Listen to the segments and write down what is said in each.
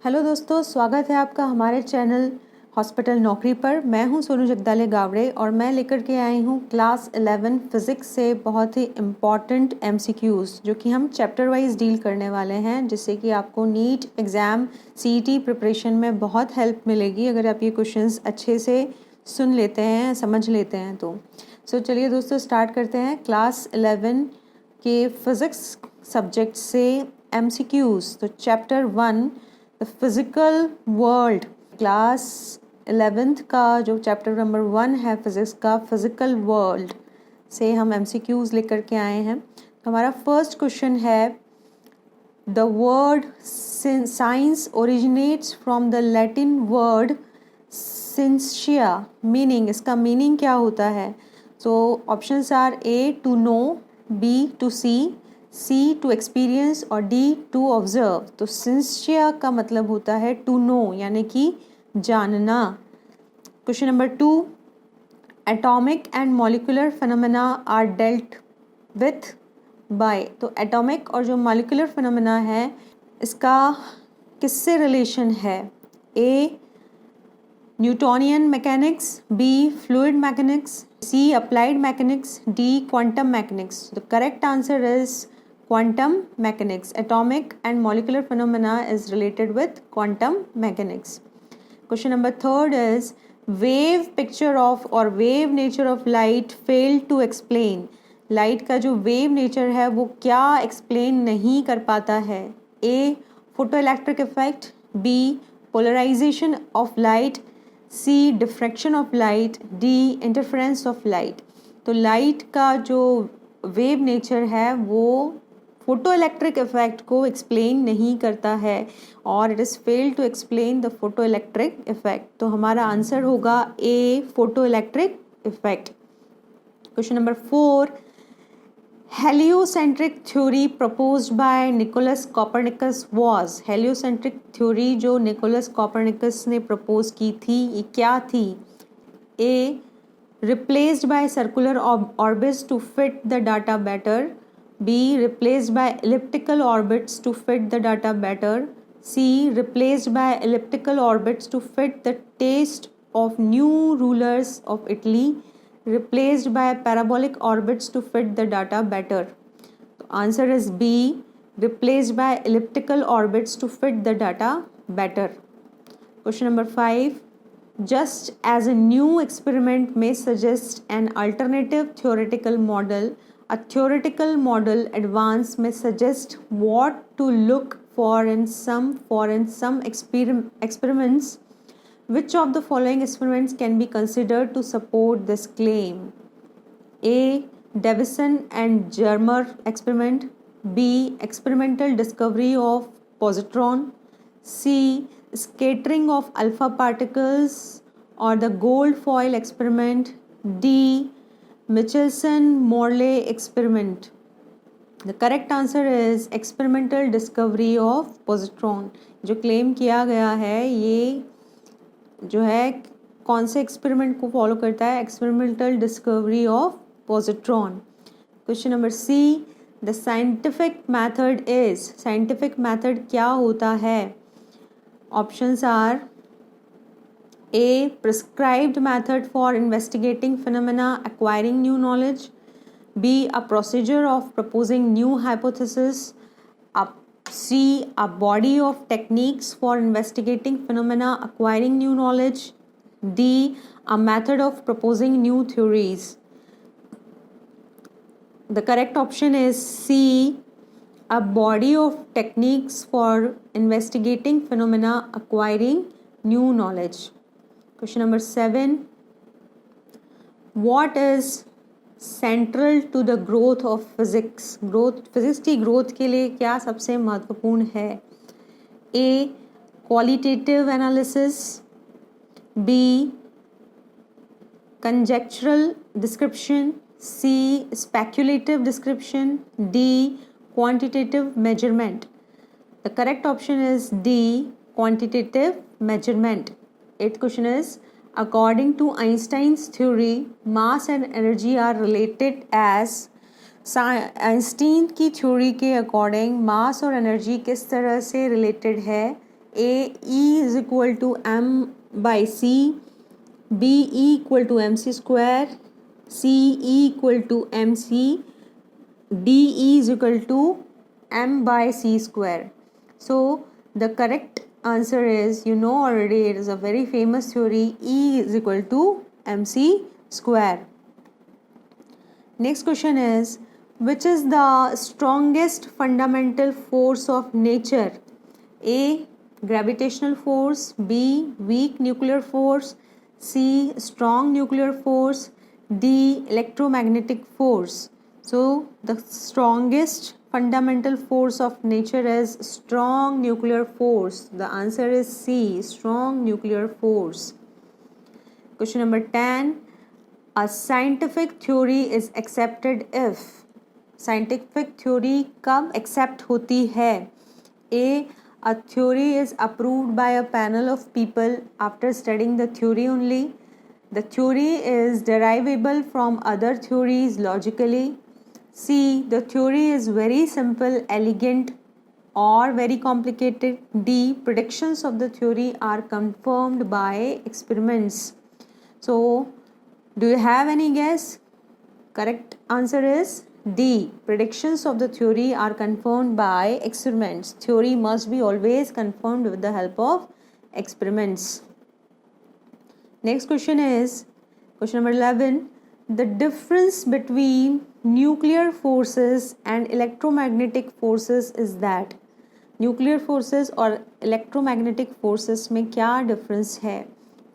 Hello दोस्तों, स्वागत है आपका हमारे चैनल हॉस्पिटल नौकरी पर। मैं हूं सोनू जगदाले गावड़े और मैं लेकर के आई हूं क्लास 11 फिज़िक्स से बहुत ही इम्पॉर्टेंट MCQs जो कि हम चैप्टर वाइज डील करने वाले हैं, जिससे कि आपको नीट एग्ज़ाम CET प्रिपरेशन में बहुत हेल्प मिलेगी अगर आप ये क्वेश्चंस अच्छे से सुन लेते हैं, समझ लेते हैं तो। चलिए दोस्तों, स्टार्ट करते हैं क्लास 11 के फिज़िक्स सब्जेक्ट से MCQs। तो chapter 1 the physical world, class 11th का जो चैप्टर नंबर 1 है फिज़िक्स का, फिज़िकल वर्ल्ड से हम MCQs लेकर के आए हैं। तो हमारा फर्स्ट क्वेश्चन है, the word science originates from the Latin word scientia, meaning, इसका मीनिंग क्या होता है? So options are A to know, B to see to experience और D टू ऑब्जर्व। तो सिंसिया का मतलब होता है टू नो, यानी कि जानना। Question number 2, atomic and molecular phenomena are dealt with by. तो एटॉमिक और जो मॉलिक्यूलर फिनोमेना है, इसका किससे रिलेशन है? A Newtonian mechanics, B fluid mechanics, C applied mechanics, D quantum mechanics. The correct answer is quantum mechanics. Atomic and molecular phenomena is related with quantum mechanics. Question number 3 is, wave picture of or wave nature of light failed to explain. Light का जो wave nature है वो क्या explain नहीं कर पाता है? A photoelectric effect, B polarization of light, C diffraction of light, D interference of light. तो light का जो wave nature है वो फोटो इलेक्ट्रिक इफेक्ट को एक्सप्लेन नहीं करता है और it is fail to explain the photoelectric effect. तो हमारा आंसर होगा A photoelectric effect. Question number 4, heliocentric theory proposed by Nicolaus Copernicus was. Heliocentric theory जो निकोलस कॉपरनिकस ने प्रपोज की थी, ये क्या थी? A replaced by circular orbits to fit the data better, B replaced by elliptical orbits to fit the data better, C replaced by elliptical orbits to fit the taste of new rulers of Italy, replaced by parabolic orbits to fit the data better. So answer is B replaced by elliptical orbits to fit the data better. Question number 5, just as a new experiment may suggest an alternative theoretical model, a theoretical model advance may suggest what to look for in some experiments. Which of the following experiments can be considered to support this claim? A. Davison and Germer experiment, B. Experimental discovery of positron, C. Scattering of alpha particles, or the gold foil experiment, D. Michelson-Morley experiment. The correct answer is experimental discovery of positron. जो claim किया गया है ये जो है कौन से experiment को फॉलो करता है? Experimental discovery of positron. Question number C, the scientific method is, scientific method क्या होता है? Options are A prescribed method for investigating phenomena acquiring new knowledge, B a procedure of proposing new hypothesis, C a body of techniques for investigating phenomena acquiring new knowledge, D a method of proposing new theories. The correct option is C, a body of techniques for investigating phenomena acquiring new knowledge. Question number 7, what is central to the growth of physics? Physics की growth के लिए क्या सबसे महत्वपूर्ण है? A qualitative analysis, B conjectural description, C speculative description, D quantitative measurement. The correct option is D quantitative measurement. Eighth question is, according to Einstein's theory, mass and energy are related as. Einstein की theory के according मास और energy किस तरह से related है? A, E is equal to M by C, B equal to MC square, C equal to MC, D is equal to M by C square. So the correct answer is, you know already, it is a very famous theory, E is equal to MC square. Next question is, which is the strongest fundamental force of nature? A, gravitational force, B, weak nuclear force, C, strong nuclear force, D, electromagnetic force. So the strongest fundamental force of nature is strong nuclear force. The answer is C, strong nuclear force. Question number 10. A scientific theory is accepted if. Scientific theory कब accept होती है? A, a theory is approved by a panel of people after studying the theory only. The theory is derivable from other theories logically. C, the theory is very simple, elegant, or very complicated. D, predictions of the theory are confirmed by experiments. So, do you have any guess? Correct answer is D. Predictions of the theory are confirmed by experiments. Theory must be always confirmed with the help of experiments. Next question is question number 11. The difference between nuclear forces and electromagnetic forces is that. Nuclear forces और electromagnetic forces में क्या difference है?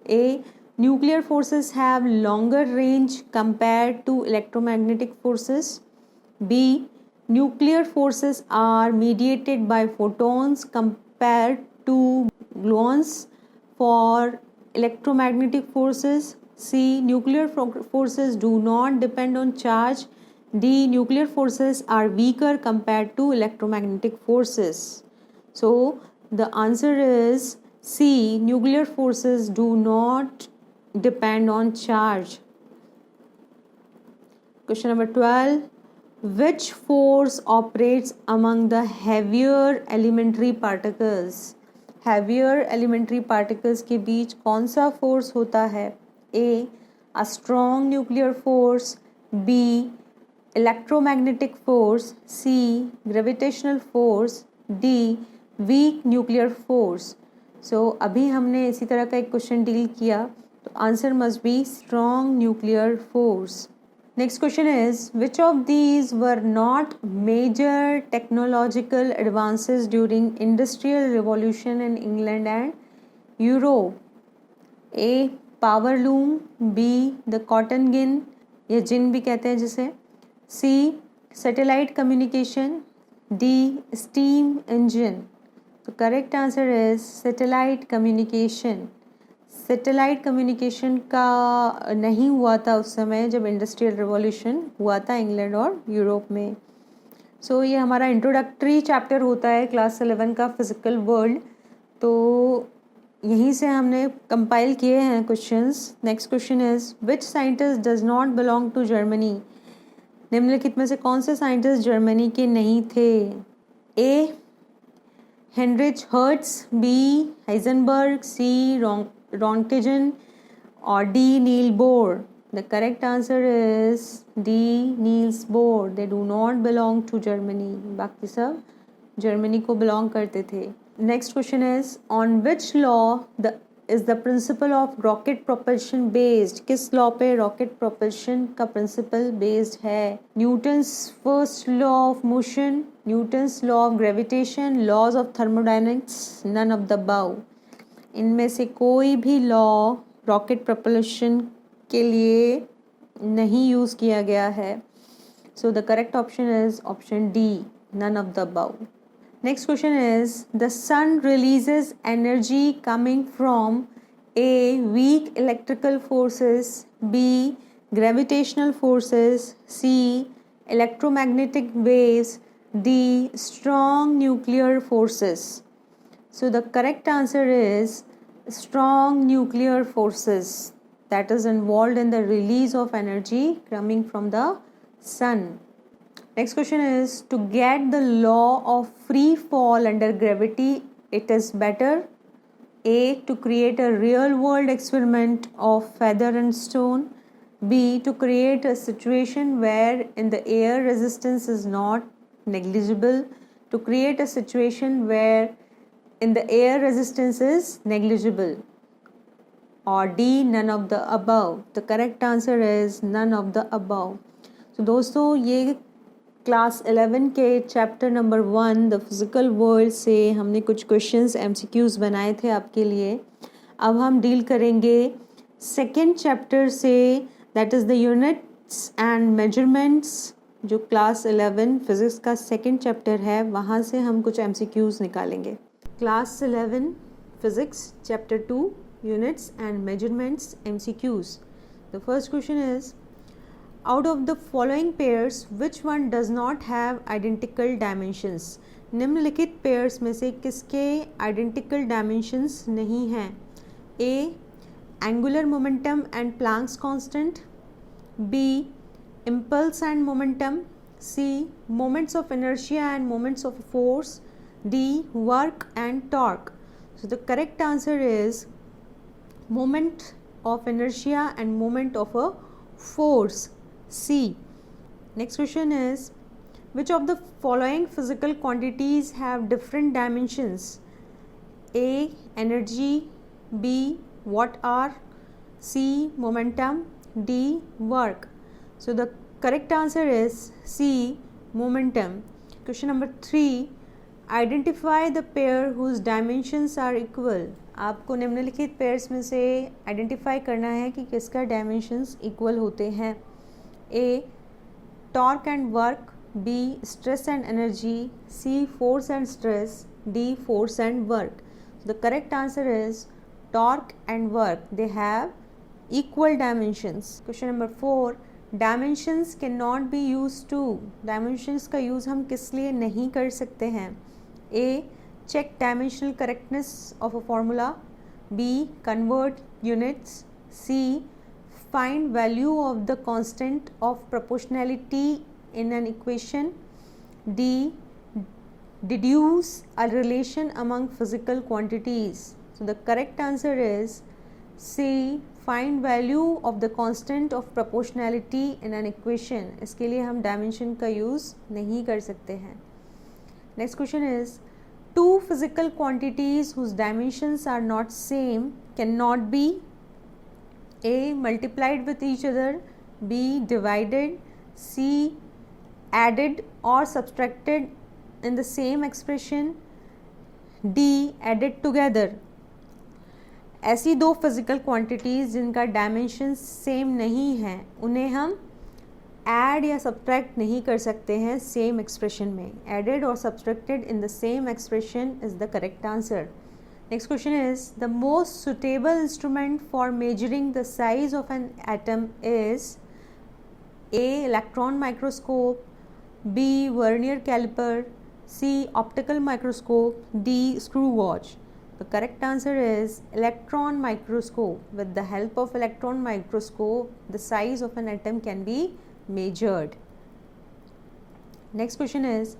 ए, nuclear forces have longer range compared to electromagnetic forces. B, nuclear forces are mediated by photons compared to gluons for electromagnetic forces. C, nuclear forces do not depend on charge. D, nuclear forces are weaker compared to electromagnetic forces. So the answer is C, nuclear forces do not depend on charge. Question number 12. Which force operates among the heavier elementary particles? Heavier elementary particles के बीच कौन सा force होता है? A, a strong nuclear force. B, electromagnetic force. C, gravitational force. D, weak nuclear force. So अभी हमने इसी तरह का एक क्वेश्चन डील किया, तो answer must be strong nuclear force. Next question is which of these were not major technological advances during industrial revolution in England and Europe? A, power loom. B, the cotton gin या gin भी कहते हैं जिसे. C, satellite communication. D, steam engine. तो correct answer is satellite communication. Satellite communication का नहीं हुआ था उस समय जब इंडस्ट्रियल रिवॉल्यूशन हुआ था इंग्लैंड और यूरोप में. सो ये हमारा इंट्रोडक्टरी चैप्टर होता है क्लास 11 का फिजिकल वर्ल्ड. तो यहीं से हमने कंपाइल किए हैं questions. Next question is which scientist does not belong to Germany? निम्नलिखित में से कौन से साइंटिस्ट जर्मनी के नहीं थे? A, Heinrich Hertz. B, Heisenberg. C, Roentgen. और D, Niels Bohr. The correct answer is D, Niels Bohr. They do not belong to Germany. बाकी सब जर्मनी को बिलोंग करते थे. Next question is on which law the is the principle of rocket propulsion based? किस law पे rocket propulsion का principle based है? Newton's first law of motion, Newton's law of gravitation, laws of thermodynamics, none of the above. इनमें से कोई भी law rocket propulsion के लिए नहीं यूज़ किया गया है. So the correct option is option D, none of the above. Next question is the sun releases energy coming from A, weak electrical forces. B, gravitational forces. C, electromagnetic waves. D, strong nuclear forces. So the correct answer is strong nuclear forces that is involved in the release of energy coming from the sun. Next question is to get the law of free fall under gravity It is better A. to create a real world experiment of feather and stone. B. to create a situation where in the air resistance is not negligible. To create a situation where in the air resistance is negligible. Or D. none of the above. The correct answer is none of the above. तो दोस्तों ये class 11 के chapter number 1 the physical world से हमने कुछ questions MCQs बनाए थे आपके लिए. अब हम डील करेंगे सेकेंड चैप्टर से, that is the units and measurements. जो क्लास 11 फिज़िक्स का सेकेंड चैप्टर है, वहाँ से हम कुछ MCQs निकालेंगे. Class 11 physics chapter 2 units and measurements MCQs. The first question is, out of the following pairs which one does not have identical dimensions? निम्नलिखित pairs में से किसके identical dimensions नहीं हैं? A. angular momentum and Planck's constant. B. impulse and momentum. C. moments of inertia and moments of force. D. work and torque. So the correct answer is moment of inertia and moment of a force, C. Next question is, which of the following physical quantities have different dimensions? A. energy. B. watt hour. C. momentum. D. work. So the correct answer is C. momentum. Question number 3, identify the pair whose dimensions are equal. आपको निम्नलिखित pairs में से identify करना है कि किसका dimensions equal होते हैं. A. Torque and work. B. Stress and energy. C. Force and stress. D. Force and work. The correct answer is torque and work. They have equal dimensions. Question number 4, dimensions can not be use to. Dimensions का use हम किस लिए नहीं कर सकते हैं? A. check dimensional correctness of a formula. B. convert units. C. find value of the constant of proportionality in an equation. D. deduce a relation among physical quantities. So the correct answer is C. find value of the constant of proportionality in an equation. इसके लिए हम dimension का use नहीं कर सकते हैं. Next question is, two physical quantities whose dimensions are not same cannot be A. multiplied with each other. B. divided. C. added or subtracted in the same expression. D. added together. ऐसी दो physical quantities जिनका dimensions same नहीं हैं, उन्हें हम add या subtract नहीं कर सकते हैं सेम एक्सप्रेशन में. एडेड और subtracted in the same expression is the correct answer. Next question is, the most suitable instrument for measuring the size of an atom is A. Electron microscope. B. Vernier caliper. C. Optical microscope. D. Screw watch. The correct answer is electron microscope. With the help of electron microscope, the size of an atom can be measured. Next question is,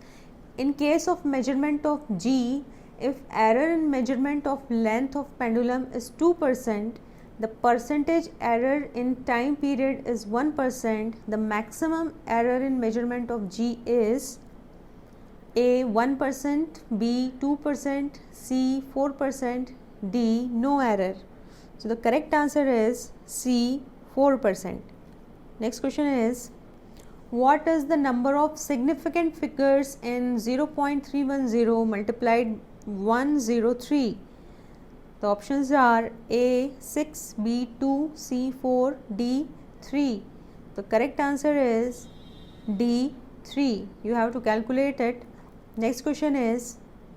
in case of measurement of G, if error in measurement of length of pendulum is 2%, the percentage error in time period is 1%, the maximum error in measurement of G is A. 1%, B. 2%, C. 4%, D. no error. So the correct answer is C. 4%. Next question is, what is the number of significant figures in 0.310 multiplied 103? The options are A. 6, B. 2, C. 4, D. 3. The correct answer is D. 3. You have to calculate it. Next question is,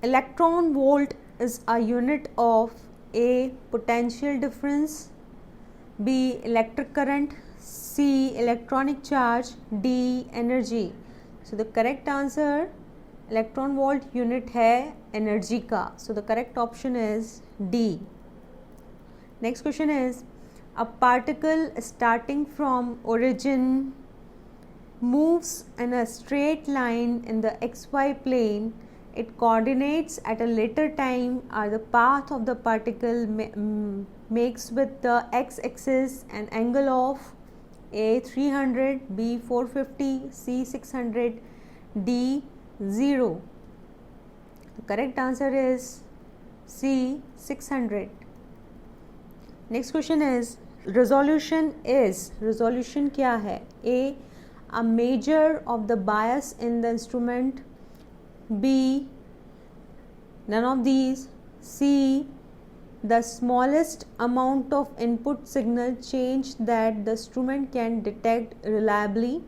electron volt is a unit of A. potential difference. B. electric current. C. electronic charge. D. energy. So the correct answer, electron volt unit है energy का. So the correct option is D. Next question is, a particle starting from origin moves in a straight line in the xy plane it coordinates at a later time are the path of the particle makes with the x-axis an angle of A 300, B 450, C 600, D 0. The correct answer is C 600. Next question is resolution क्या है? A measure of the bias in the instrument, B none of these, C the smallest amount of input signal change that the instrument can detect reliably,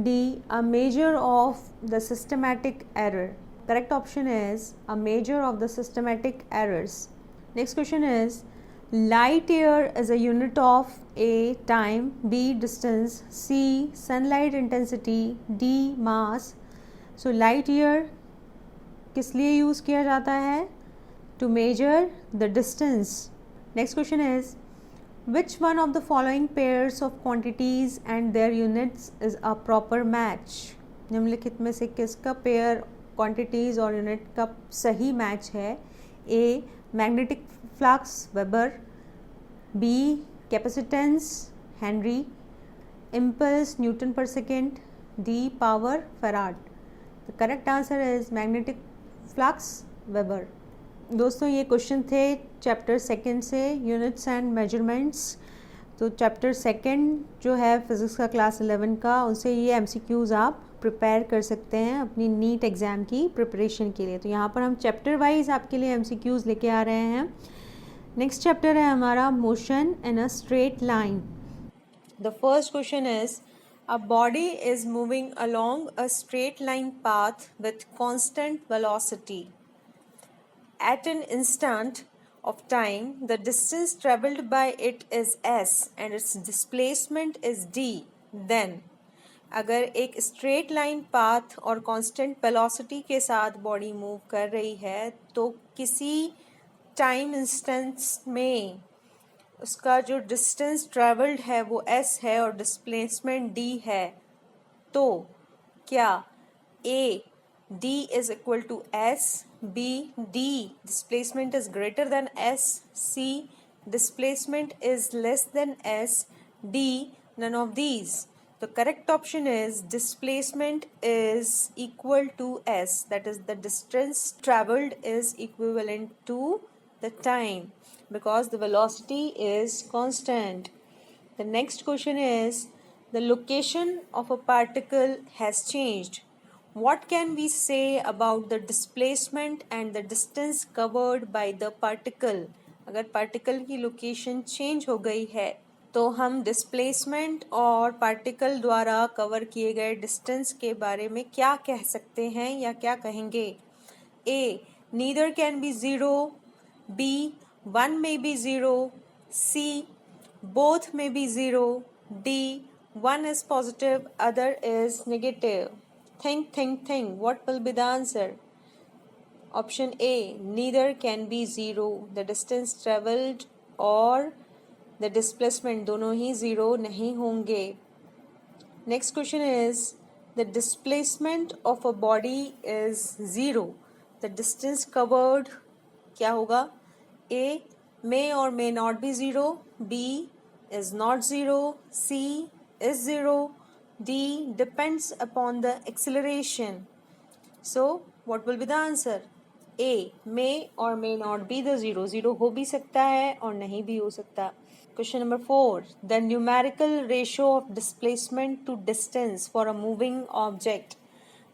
D a measure of the systematic error. Correct option is a measure of the systematic errors. Next question is light year is a unit of A time, B distance, C sunlight intensity, D mass. So light year किस लिए use किया जाता है? To measure the distance. Next question is which one of the following pairs of quantities and their units is a proper match? निम्नलिखित में से किसका pair quantities और यूनिट का सही मैच है? A magnetic flux weber, B capacitance henry, impulse newton per second, D power farad. The correct answer is magnetic flux weber. दोस्तों ये क्वेश्चन थे चैप्टर सेकंड से यूनिट्स एंड मेजरमेंट्स. तो chapter second जो है फिज़िक्स का class 11 का, उनसे ये एमसीक्यूज़ आप प्रिपेयर कर सकते हैं अपनी नीट एग्ज़ाम की प्रिपरेशन के लिए. तो यहाँ पर हम चैप्टर वाइज आपके लिए एमसीक्यूज़ लेके आ रहे हैं. नेक्स्ट चैप्टर है हमारा motion in a straight line. The first question is a body is moving along a straight line path with constant velocity. At an instant of time, the distance traveled by it is s and its displacement is d. Then, अगर एक straight line path और constant velocity के साथ body move कर रही है तो किसी time instance में उसका जो डिस्टेंस ट्रेवल्ड है वो s है और डिस्प्लेसमेंट d है, तो क्या a d is equal to s, b d displacement is greater than s, c displacement is less than s, d none of these. The correct option is displacement is equal to s, that is the distance traveled is equivalent to the time because the velocity is constant. The next question is the location of a particle has changed. What can we say about the displacement and the distance covered by the particle? अगर particle की location change हो गई है तो हम displacement और particle द्वारा cover किए गए distance के बारे में क्या कह सकते हैं या क्या कहेंगे? A neither can be zero, B one may be zero, C both may be zero, D one is positive, other is negative. Think. What will be the answer? Option A neither can be zero. The distance traveled और the displacement दोनों ही zero नहीं होंगे. Next question is the displacement of a body is zero. The distance covered क्या होगा? A may or may not be zero, B is not zero, C is zero, D depends upon the acceleration. So what will be the answer? A may or may not be the zero. Zero हो भी सकता है और नहीं भी हो सकता. Question number 4. The numerical ratio of displacement to distance for a moving object.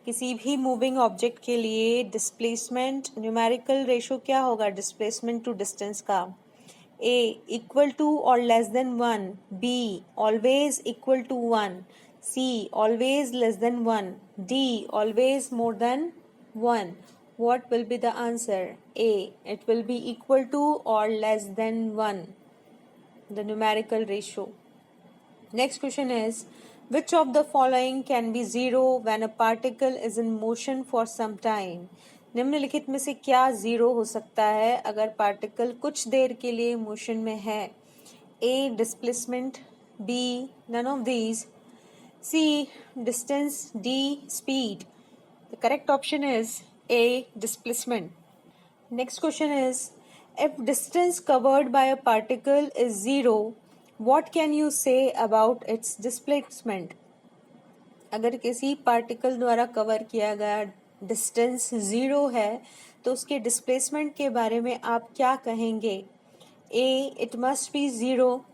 किसी भी मूविंग ऑब्जेक्ट के लिए डिस्प्लेसमेंट न्यूमेरिकल रेशो क्या होगा डिस्प्लेसमेंट टू डिस्टेंस का? A इक्वल टू और less than 1, B always equal to 1, C always less than 1, D always more than 1. What will be the answer? A it will be equal to or less than 1, the numerical ratio. Next question is which of the following can be zero when a particle is in motion for some time? निम्नलिखित में से क्या zero हो सकता है अगर particle कुछ देर के लिए मोशन में है? A displacement, B none of these, C distance, D speed. The correct option is A. Displacement. Next question is, if distance covered by a particle is zero, what can you say about its displacement? अगर किसी particle द्वारा cover किया गया distance zero है तो उसके displacement के बारे में आप क्या कहेंगे? A. It must be zero.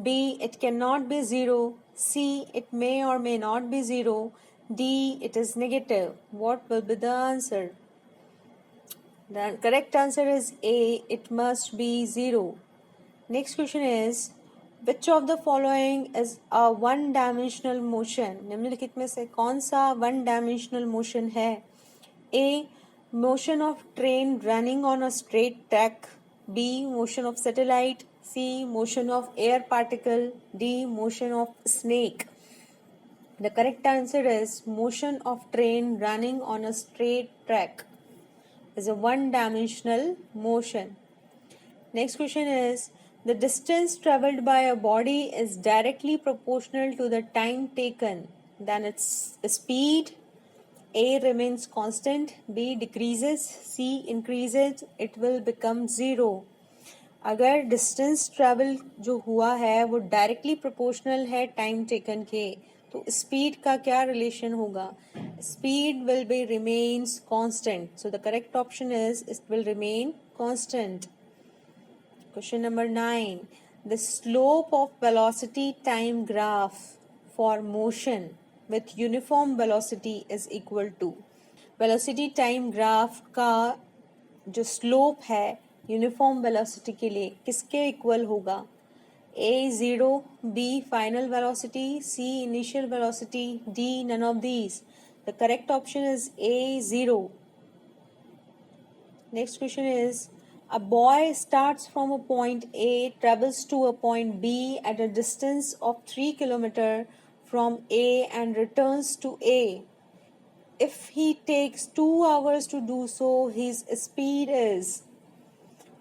B. It cannot be zero. C. It may or may not be zero. D. It is negative. What will be the answer? The correct answer is A. It must be zero. Next question is, which of the following is a one dimensional motion? निम्नलिखित में से कौन सा one dimensional motion है? A. Motion of train running on a straight track. B. Motion of satellite. C. Motion of air particle. D. Motion of snake. The correct answer is motion of train running on a straight track is a one-dimensional motion. Next question is, the distance traveled by a body is directly proportional to the time taken. Then its speed. A remains constant, B decreases, C increases, it will become zero. अगर distance travel जो हुआ है वो directly proportional है time taken के, तो speed का क्या रिलेशन होगा? Speed will be remains constant, so the correct option is it will remain constant. Question number 9. The slope of velocity time graph for motion with uniform velocity is equal to. Velocity time graph का जो slope है uniform velocity के लिए किसके equal होगा? A 0, B final velocity, C initial velocity, D none of these. The correct option is A 0. Next question is, a boy starts from a point A, travels to a point B at a distance of 3 km from A and returns to A. If he takes 2 hours to do so, his speed is.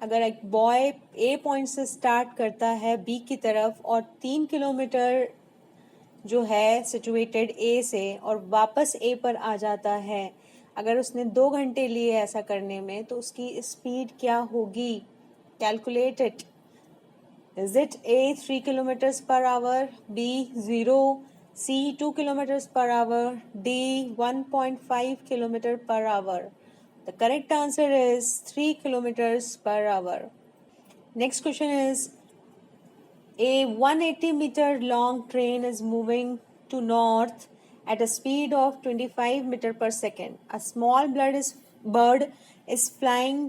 अगर एक boy A point से start करता है B की तरफ और 3 kilometre जो है सिचुएटेड A से और वापस A पर आ जाता है, अगर उसने 2 घंटे लिए ऐसा करने में, तो उसकी स्पीड क्या होगी? Calculate it. Is it A 3 kilometres per hour, B 0, C 2 kilometres per hour, D 1.5 kilometre per hour? The correct answer is 3 kilometers per hour. Next question is, a 180-meter long train is moving to north at a speed of 25 meter per second. A small bird is flying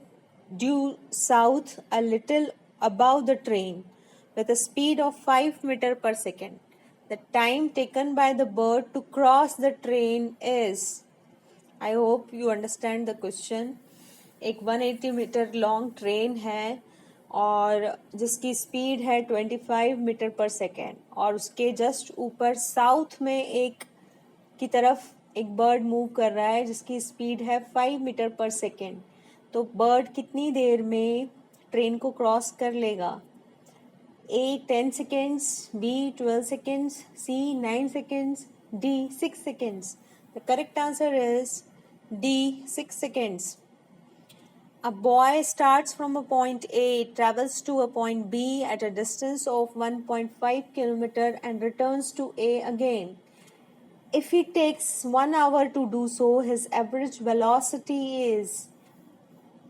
due south a little above the train with a speed of 5 meter per second. The time taken by the bird to cross the train is. I hope you understand the question. एक 180 metre long train है और जिसकी speed है 25 metre per second और उसके just ऊपर south में एक की तरफ एक बर्ड मूव कर रहा है जिसकी स्पीड है 5 मीटर पर सेकेंड. तो बर्ड कितनी देर में ट्रेन को क्रॉस कर लेगा? A 10 seconds, B 12 seconds, C 9 seconds, D 6 seconds. The correct answer is D 6 seconds. A boy starts from a point A, travels to a point B at a distance of 1.5 km and returns to A again. If he takes 1 hour to do so, his average velocity is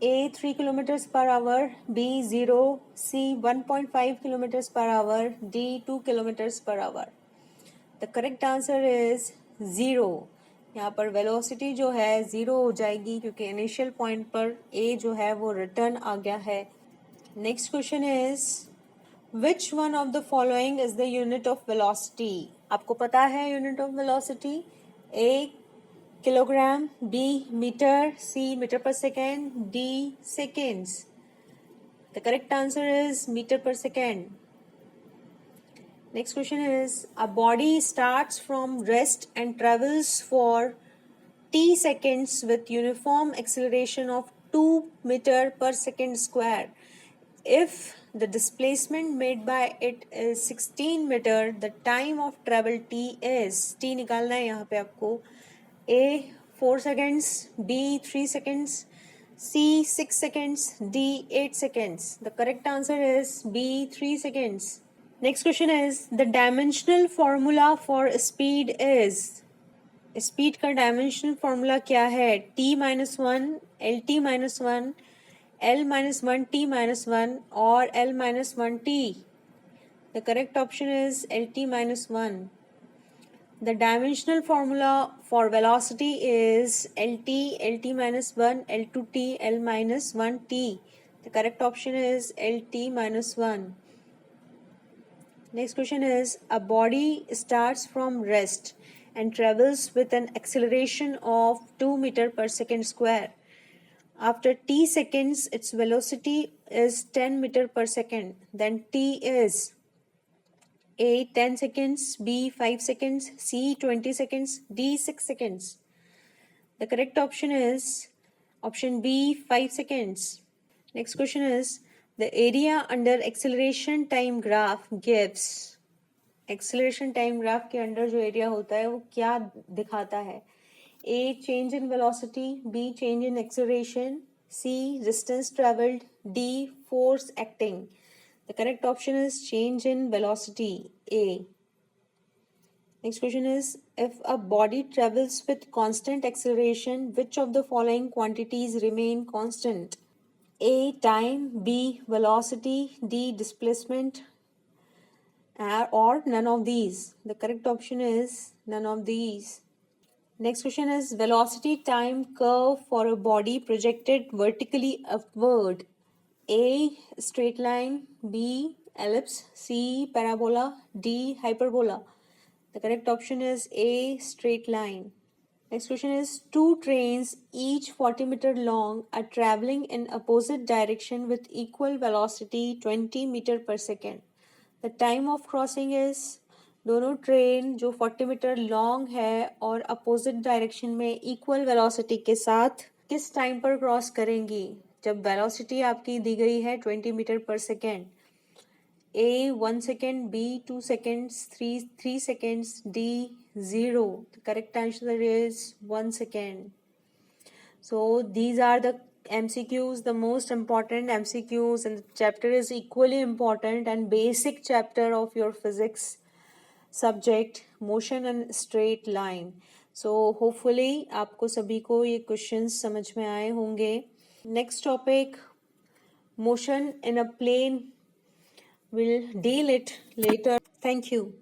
A 3 km per hour, B 0, C 1.5 km per hour, D 2 km per hour. The correct answer is 0. यहाँ पर velocity जो है 0 हो जाएगी क्योंकि initial point पर A जो है वो रिटर्न आ गया है. Next question is, which one of the following is the unit of velocity? आपको पता है unit of velocity? A kilogram, B metre, C metre per second, D seconds. The correct answer is metre per second. Next question is, a body starts from rest and travels for t seconds with uniform acceleration of 2 meter per second square. If the displacement made by it is 16 meter, the time of travel t is, t निकालना है यहाँ पे आपको. A 4 seconds, B 3 seconds, C 6 seconds, D 8 seconds. The correct answer is B 3 seconds. Next question is the dimensional formula for speed is. Speed का dimensional formula क्या है? t minus one, L T minus one, L minus one T minus one और L minus one T. The correct option is L T minus one. The dimensional formula for velocity is L T minus one, L two T, L minus one T. The correct option is L T minus one. Next question is a body starts from rest and travels with an acceleration of 2 meter per second square. After t seconds, its velocity is 10 meter per second. Then t is A 10 seconds, B 5 seconds, C 20 seconds, D 6 seconds. The correct option is option B 5 seconds. Next question is the area under acceleration time graph gives. Acceleration time graph के under जो area होता है वो क्या दिखाता है? A change in velocity, B change in acceleration, C distance traveled, D force acting. The correct option is change in velocity, A. Next question is if a body travels with constant acceleration, which of the following quantities remain constant? A time, B velocity, D displacement, or none of these. The correct option is none of these. Next question is velocity time curve for a body projected vertically upward. A straight line, B ellipse, C parabola, D hyperbola. The correct option is A straight line. Next question is two trains each 40 meter long are traveling in opposite direction with equal velocity 20 meter per second. The time of crossing is दोनों train जो 40 metre long है और opposite direction में equal velocity के साथ किस time पर cross करेंगी? जब वेलोसिटी आपकी दी गई है 20 metre per second. A 1 second, B 2 seconds, 3 seconds, D 0. The correct answer is 1 second. So these are the MCQs, the most important MCQs, and the chapter is equally important and basic chapter of your physics subject, motion and straight line. So hopefully आपको सभी को ये questions समझ में आए होंगे. Next topic, motion in a plane. We'll deal it later. Thank you.